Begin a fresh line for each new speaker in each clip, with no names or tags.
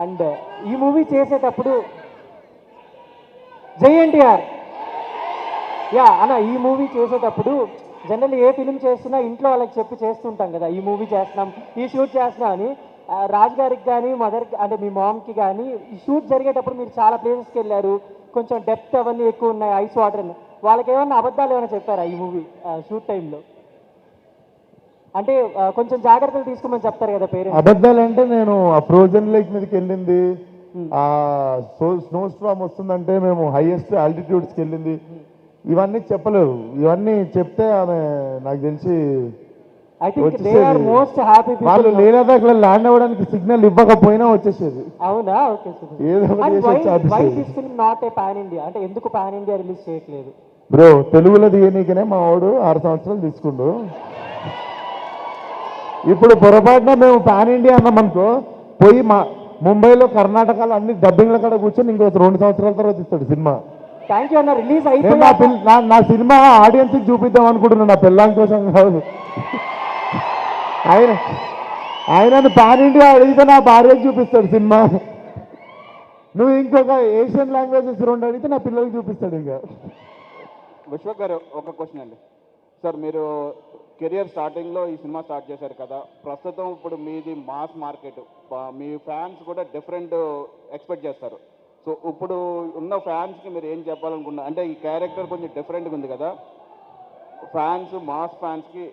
And ఈ movie చేసేటప్పుడు జై ఎన్టీఆర్ యా అన్న, ఈ మూవీ చేసేటప్పుడు జనరల్ ఏ ఫిలిం చేస్తున్నా ఇంట్లో వాళ్ళకి చెప్పి చేస్తుంటాం కదా, ఈ మూవీ చేస్తున్నాం, ఈ షూట్ చేస్తున్నాం అని. రాజ్ గారికి కానీ మదర్ అంటే మీ మామ్కి కానీ ఈ షూట్ జరిగేటప్పుడు మీరు చాలా ప్లేసెస్కి వెళ్ళారు, కొంచెం డెప్త్ అవన్నీ ఎక్కువ ఉన్నాయి, ఐస్ వాటర్ అని. వాళ్ళకి ఏమన్నా అబద్ధాలు ఏమైనా చెప్పారా ఈ మూవీ షూట్ టైంలో? అంటే కొంచెం జాగ్రత్తలు తీసుకోమని చెప్తారు కదా పేరెంట్స్.
అబద్ధాలు అంటే నేను ఆ ఫ్రోజన్ లేక్ మీదకి వెళ్ళింది, ఆ స్నో స్ట్రామ్ వస్తుందంటే మేము హైయెస్ట్ ఆల్టిట్యూడ్స్కి వెళ్ళింది, ఇవన్నీ చెప్పలేవు. ఇవన్నీ చెప్తే ఆమె నాకు తెలిసి
I think they are most happy
వాళ్ళు లేదా అక్కడ ల్యాండ్ అవ్వడానికి సిగ్నల్ ఇవ్వకపోయినా వచ్చేసేది.
అవునా? ఓకే.
ఏదో ఒకటి చేసి
why this film not a pan India? అంటే ఎందుకు పాన్ ఇండియా రిలీజ్ చేయట్లేదు?
బ్రో తెలుగులో తీయనీకనే మా వాడు 6 సంవత్సరాలు తీసుకుండు. ఇప్పుడు పొరపాటున మేము పాన్ ఇండియా అన్నామనుకో, పోయి మా ముంబైలో కర్ణాటకలో అన్ని డబ్బింగ్ల కాడ కూర్చొని ఇంకో 2 సంవత్సరాల తర్వాత ఇస్తాడు సినిమా.
థ్యాంక్ యూ అన్న. రిలీజ్
నేను
అయిపోయింది.
నా సినిమా ఆడియన్స్కి చూపిద్దాం అనుకుంటున్నాను, నా పిల్లం కోసం కాదు. ఆయనను పాన్ ఇండియా అడిగితే నా భార్యకి చూపిస్తాడు సినిమా. నువ్వు ఇంకొక ఏషియన్ లాంగ్వేజెస్ 2 అడిగితే నా పిల్లలకి చూపిస్తాడు. ఇంకా
విశ్వక్ గారు ఒక క్వశ్చన్ అండి. సార్ మీరు కెరియర్ స్టార్టింగ్లో ఈ సినిమా స్టార్ట్ చేశారు కదా, ప్రస్తుతం ఇప్పుడు మీది మాస్ మార్కెట్, మీ ఫ్యాన్స్ కూడా డిఫరెంట్ ఎక్స్పెక్ట్ చేస్తారు. సో ఇప్పుడు ఉన్న ఫ్యాన్స్కి మీరు ఏం చెప్పాలనుకున్నారు? అంటే ఈ క్యారెక్టర్ కొంచెం డిఫరెంట్గా ఉంది కదా, ఫ్యాన్స్ మాస్ ఫ్యాన్స్కి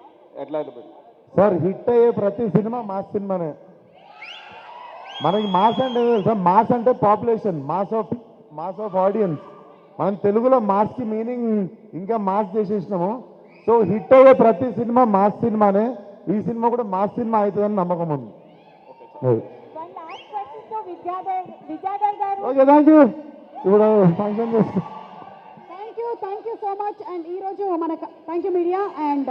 ఎట్లా అయిపోయింది?
సార్ హిట్ అయ్యే ప్రతి సినిమా మాస్ సినిమానే. మనకి మాస్ అంటే సార్, మాస్ అంటే పాపులేషన్, మాస్ ఆఫ్ ఆడియన్స్. మనం తెలుగులో మాస్కి మీనింగ్ ఇంకా మాస్ చేసేసినాము. సో హిట్ అయ్యే ప్రతి సినిమా మాస్ సినిమానే. ఈ సినిమా కూడా మాస్ సినిమా అవుతుందని నమ్మకం ఉంది. Okay, thank you. ఇప్పుడు ఫంక్షన్ చేస్తాం.
Thank you so much. And ఈరోజు మన థ్యాంక్ యూ మీడియా. అండ్